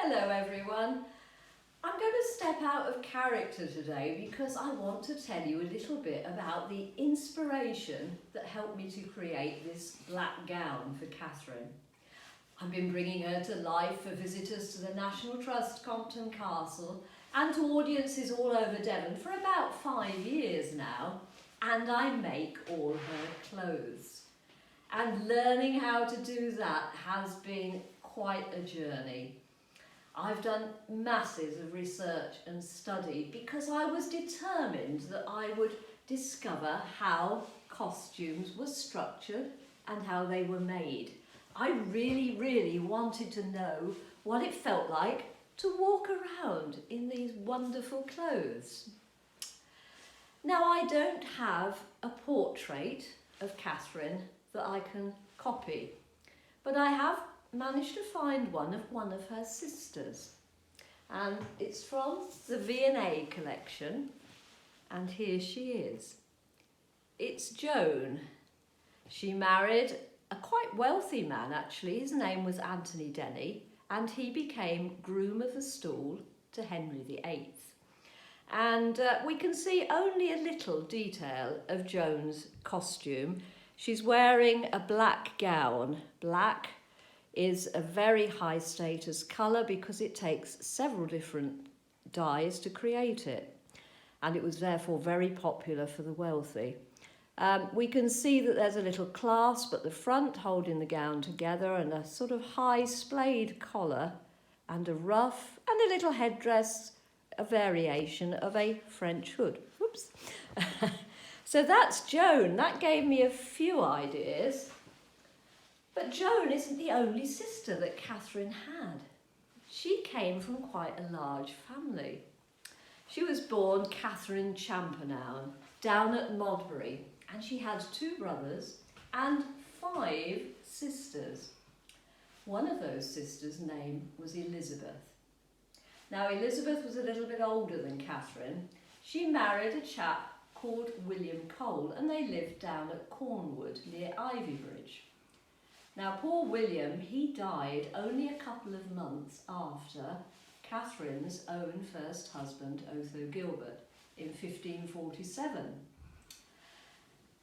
Hello everyone. I'm going to step out of character today because I want to tell you a little bit about the inspiration that helped me to create this black gown for Catherine. I've been bringing her to life for visitors to the National Trust, Compton Castle, and to audiences all over Devon for about 5 years now, and I make all her clothes. And learning how to do that has been quite a journey. I've done masses of research and study because I was determined that I would discover how costumes were structured and how they were made. I really wanted to know what it felt like to walk around in these wonderful clothes. Now, I don't have a portrait of Catherine that I can copy, but I have managed to find one of her sisters, and it's from the V&A collection, and here she is. It's Joan. She married a quite wealthy man actually. His name was Anthony Denny, and he became groom of the stool to Henry VIII. And we can see only a little detail of Joan's costume. She's wearing a black gown. Black is a very high status colour because it takes several different dyes to create it, and it was therefore very popular for the wealthy. We can see that there's a little clasp at the front holding the gown together, and a sort of high splayed collar and a ruff and a little headdress, a variation of a French hood. Oops. So that's Joan. That gave me a few ideas. But Joan isn't the only sister that Catherine had. She came from quite a large family. She was born Catherine Champernowne down at Modbury, and she had 2 brothers and 5 sisters. One of those sisters' name was Elizabeth. Now, Elizabeth was a little bit older than Catherine. She married a chap called William Cole, and they lived down at Cornwood near Ivybridge. Now, poor William, he died only a couple of months after Catherine's own first husband, Otho Gilbert, in 1547.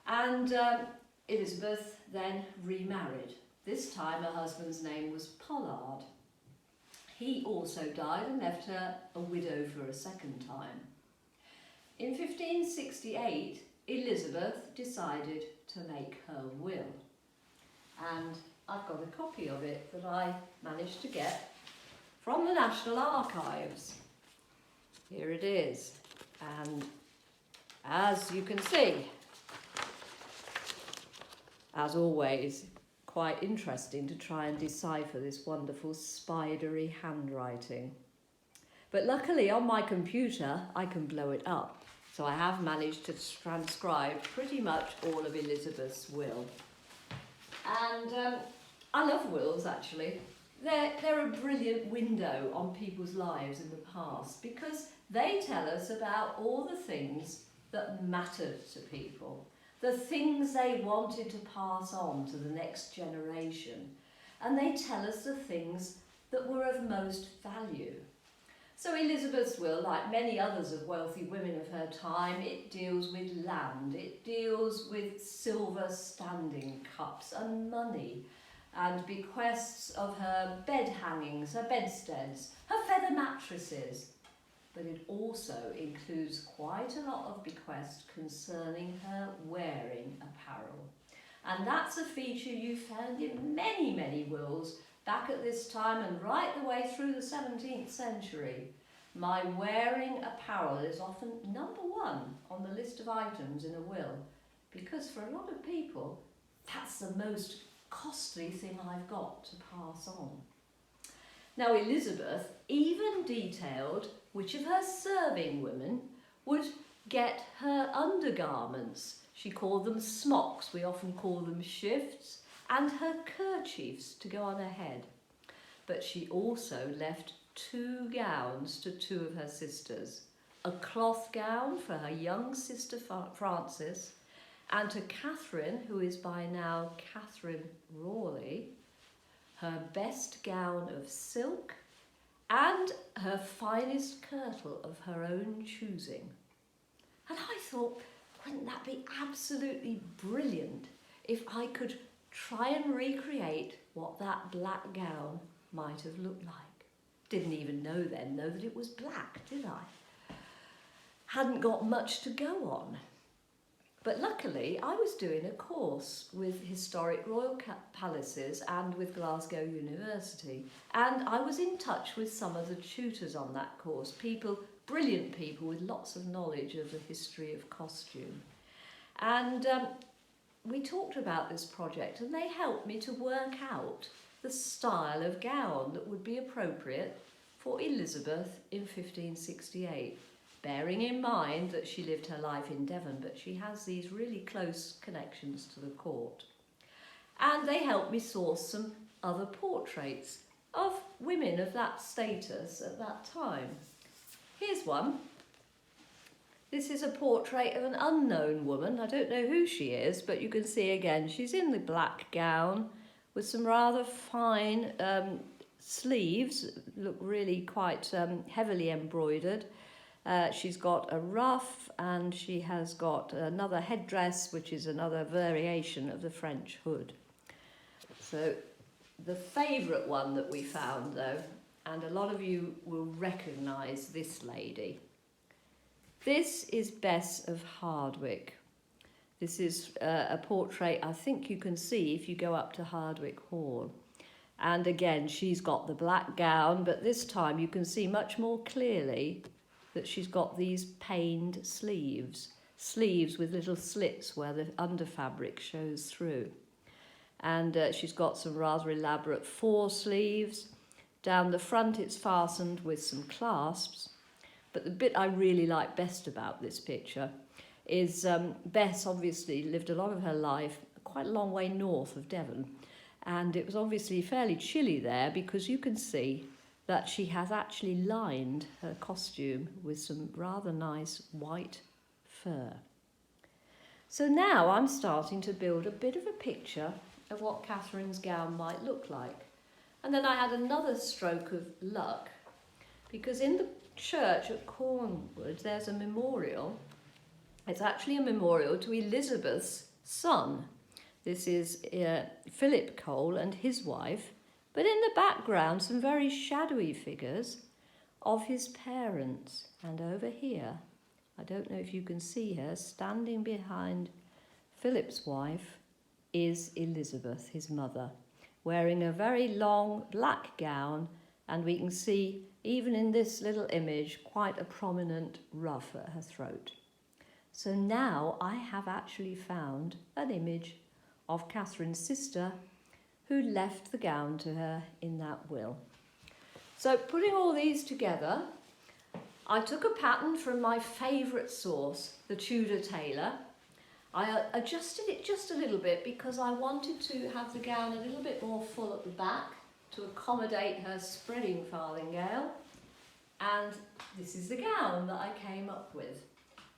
And Elizabeth then remarried. This time her husband's name was Pollard. He also died and left her a widow for a second time. In 1568, Elizabeth decided to make her will. And I've got a copy of it that I managed to get from the National Archives. Here it is. And as you can see, as always, quite interesting to try and decipher this wonderful spidery handwriting. But luckily on my computer I can blow it up, so I have managed to transcribe pretty much all of Elizabeth's will. And I love wills actually. They're a brilliant window on people's lives in the past because they tell us about all the things that mattered to people, the things they wanted to pass on to the next generation, and they tell us the things that were of most value. So Elizabeth's will, like many others of wealthy women of her time, it deals with land, it deals with silver standing cups and money, and bequests of her bed hangings, her bedsteads, her feather mattresses. But it also includes quite a lot of bequests concerning her wearing apparel. And that's a feature you found in many wills back at this time and right the way through the 17th century. My wearing apparel is often number 1 on the list of items in a will, because for a lot of people, that's the most costly thing I've got to pass on. Now, Elizabeth even detailed which of her serving women would get her undergarments. She called them smocks, we often call them shifts, and her kerchiefs to go on her head. But she also left 2 gowns to 2 of her sisters, a cloth gown for her young sister Frances, and to Catherine, who is by now Catherine Rawley, her best gown of silk and her finest kirtle of her own choosing. And I thought, wouldn't that be absolutely brilliant if I could try and recreate what that black gown might have looked like? Didn't even know then, though, that it was black, did I? Hadn't got much to go on. But luckily, I was doing a course with historic royal palaces and with Glasgow University. And I was in touch with some of the tutors on that course, brilliant people with lots of knowledge of the history of costume. And we talked about this project, and they helped me to work out the style of gown that would be appropriate for Elizabeth in 1568. Bearing in mind that she lived her life in Devon, but she has these really close connections to the court. And they helped me source some other portraits of women of that status at that time. Here's one. This is a portrait of an unknown woman. I don't know who she is, but you can see again, she's in the black gown with some rather fine sleeves, look really quite heavily embroidered. She's got a ruff, and she has got another headdress, which is another variation of the French hood. So the favourite one that we found, though, and a lot of you will recognise this lady. This is Bess of Hardwicke. This is a portrait I think you can see if you go up to Hardwicke Hall. And again, she's got the black gown, but this time you can see much more clearly that she's got these paned sleeves with little slits where the under fabric shows through. And she's got some rather elaborate foresleeves. Down the front it's fastened with some clasps. But the bit I really like best about this picture is Bess obviously lived a lot of her life quite a long way north of Devon. And it was obviously fairly chilly there, because you can see that she has actually lined her costume with some rather nice white fur. So now I'm starting to build a bit of a picture of what Catherine's gown might look like. And then I had another stroke of luck, because in the church at Cornwood there's a memorial. It's actually a memorial to Elizabeth's son. This is Philip Cole and his wife. But in the background, some very shadowy figures of his parents. And over here, I don't know if you can see her, standing behind Philip's wife is Elizabeth, his mother, wearing a very long black gown, and we can see, even in this little image, quite a prominent ruff at her throat. So now I have actually found an image of Catherine's sister, who left the gown to her in that will. So putting all these together, I took a pattern from my favourite source, the Tudor tailor. I adjusted it just a little bit because I wanted to have the gown a little bit more full at the back to accommodate her spreading farthingale. And this is the gown that I came up with,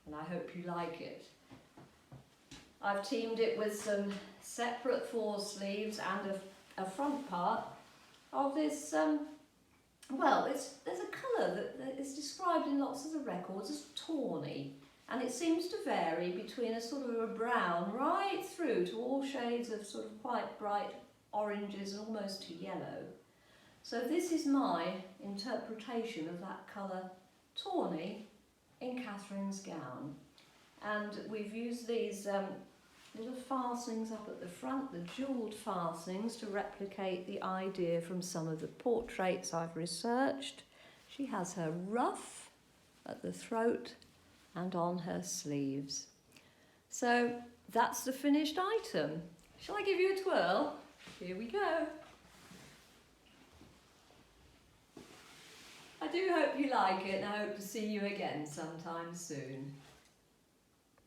and I hope you like it. I've teamed it with some separate foresleeves and a front part of this, there's a colour that is described in lots of the records as tawny, and it seems to vary between a sort of a brown right through to all shades of sort of quite bright oranges and almost to yellow. So this is my interpretation of that colour tawny in Catherine's gown. And we've used these little fastenings up at the front, the jewelled fastenings, to replicate the idea from some of the portraits I've researched. She has her ruff at the throat and on her sleeves. So that's the finished item. Shall I give you a twirl? Here we go. I do hope you like it, and I hope to see you again sometime soon.